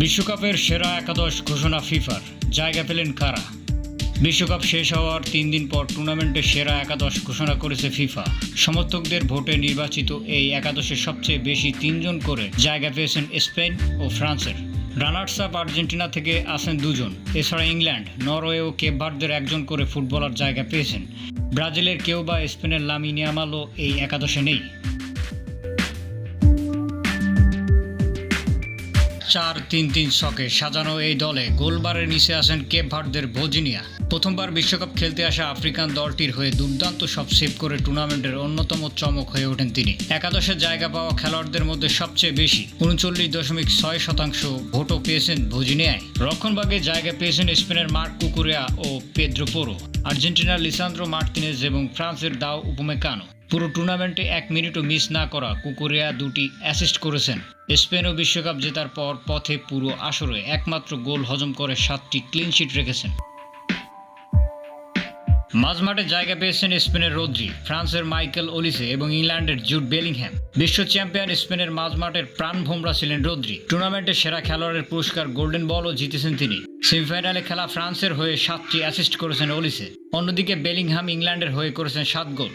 বিশ্বকাপের সেরা একাদশ ঘোষণা ফিফার। জায়গা পেলেন কারা? বিশ্বকাপ শেষ হওয়ার 3 দিন পর টুর্নামেন্টের সেরা একাদশ ঘোষণা করেছে ফিফা। সমর্থকদের ভোটে নির্বাচিত এই একাদশে সবচেয়ে বেশি 3 জন করে জায়গা পেয়েছেন স্পেন ও ফ্রান্সের। রানার্স আপ আর্জেন্টিনা থেকে আছেন 2 জন। এছাড়া ইংল্যান্ড, নরওয়ে ও কেপ ভার্দের 1 জন করে ফুটবলার জায়গা পেয়েছেন। ব্রাজিলের কেউ বা স্পেনের লামিন ইয়ামালও এই একাদশে নেই। 4-3-3 ছকে সাজানো এই দলে গোলবারের নিচে আছেন কেপ ভার্দের ভোজিনিয়া। প্রথমবার বিশ্বকাপ খেলতে আসা আফ্রিকান দলটির হয়ে দুর্দান্ত সব সেভ করে টুর্নামেন্টের অন্যতম চমক হয়ে ওঠেন তিনি। একাদশে জায়গা পাওয়া খেলোয়াড়দের মধ্যে সবচেয়ে বেশি 39.6% ভোটও পেয়েছেন ভোজিনিয়ায়। রক্ষণভাগে জায়গা পেয়েছেন স্পেনের মার্ক কুকুরেয়া ও পেদ্রো পোরো, আর্জেন্টিনার লিসান্দ্রো মার্তিনেজ এবং ফ্রান্সের দাও উপমেকানো। পুরো টুর্নামেন্টে 1 মিনিটও মিস না করা কুকুরেয়া 2টি অ্যাসিস্ট করেছেন। স্পেনও বিশ্বকাপ জেতার পর পথে পুরো আসরে একমাত্র গোল হজম করে 7টি ক্লিনশিট রেখেছেন। মাঝমাঠে জায়গা পেয়েছেন স্পেনের রদ্রি, ফ্রান্সের মাইকেল ওলিসে এবং ইংল্যান্ডের জুড বেলিংহ্যাম। বিশ্ব চ্যাম্পিয়ন স্পেনের মাঝমাঠের প্রাণভোমরা ছিলেন রদ্রি। টুর্নামেন্টের সেরা খেলোয়াড়ের পুরস্কার গোল্ডেন বলও জিতেছেন তিনি। সেমিফাইনালে খেলা ফ্রান্সের হয়ে 7টি অ্যাসিস্ট করেছেন ওলিসে। অন্যদিকে বেলিংহ্যাম ইংল্যান্ডের হয়ে করেছেন 7 গোল।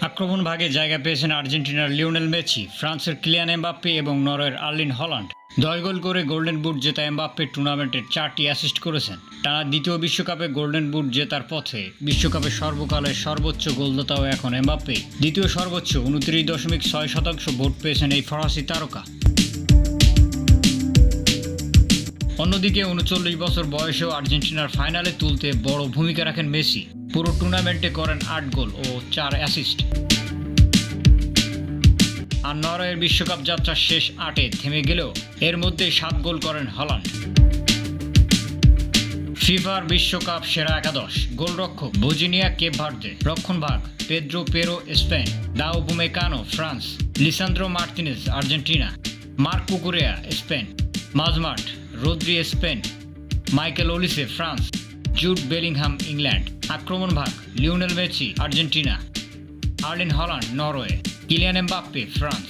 আক্রমণ ভাগে জায়গা পেয়েছেন আর্জেন্টিনার লিওনেল মেসি, ফ্রান্সের কিলিয়ান এমবাপ্পে এবং নরওয়ের আর্লিন হল্যান্ড। 10 গোল করে গোল্ডেন বুট জেতা এমবাপ্পে টুর্নামেন্টের 4টি অ্যাসিস্ট করেছেন। টানা দ্বিতীয় বিশ্বকাপে গোল্ডেন বুট জেতার পথে বিশ্বকাপের সর্বকালের সর্বোচ্চ গোলদাতাও এখন এমবাপ্পে। দ্বিতীয় সর্বোচ্চ 29.6% ভোট পেয়েছেন এই ফরাসি তারকা। অন্যদিকে 39 বছর বয়সেও আর্জেন্টিনার ফাইনালে তুলতে বড় ভূমিকা রাখেন মেসি। পুরো টুর্নামেন্টে করেন 8 গোল ও 4 অ্যাসিস্ট। আর নরওয়ের বিশ্বকাপ যাত্রা শেষ 8-এ থেমে গেলেও এর মধ্যে 7 গোল করেন হল্যান্ড। ফিফার বিশ্বকাপ সেরা একাদশ: গোলরক্ষক ভোজিনিয়া কেপ ভার্দে, রক্ষণভাগ Pedro Porro Spain, Dayot Upamecano France, Lisandro Martinez Argentina, Marc Cucurella Spain, মাঝমাঠ Rodri Spain, Michael Olise France, Jude Bellingham England, আক্রমণ ভাগ Lionel Messi Argentina, Erling Haaland Norway, Kylian Mbappe France.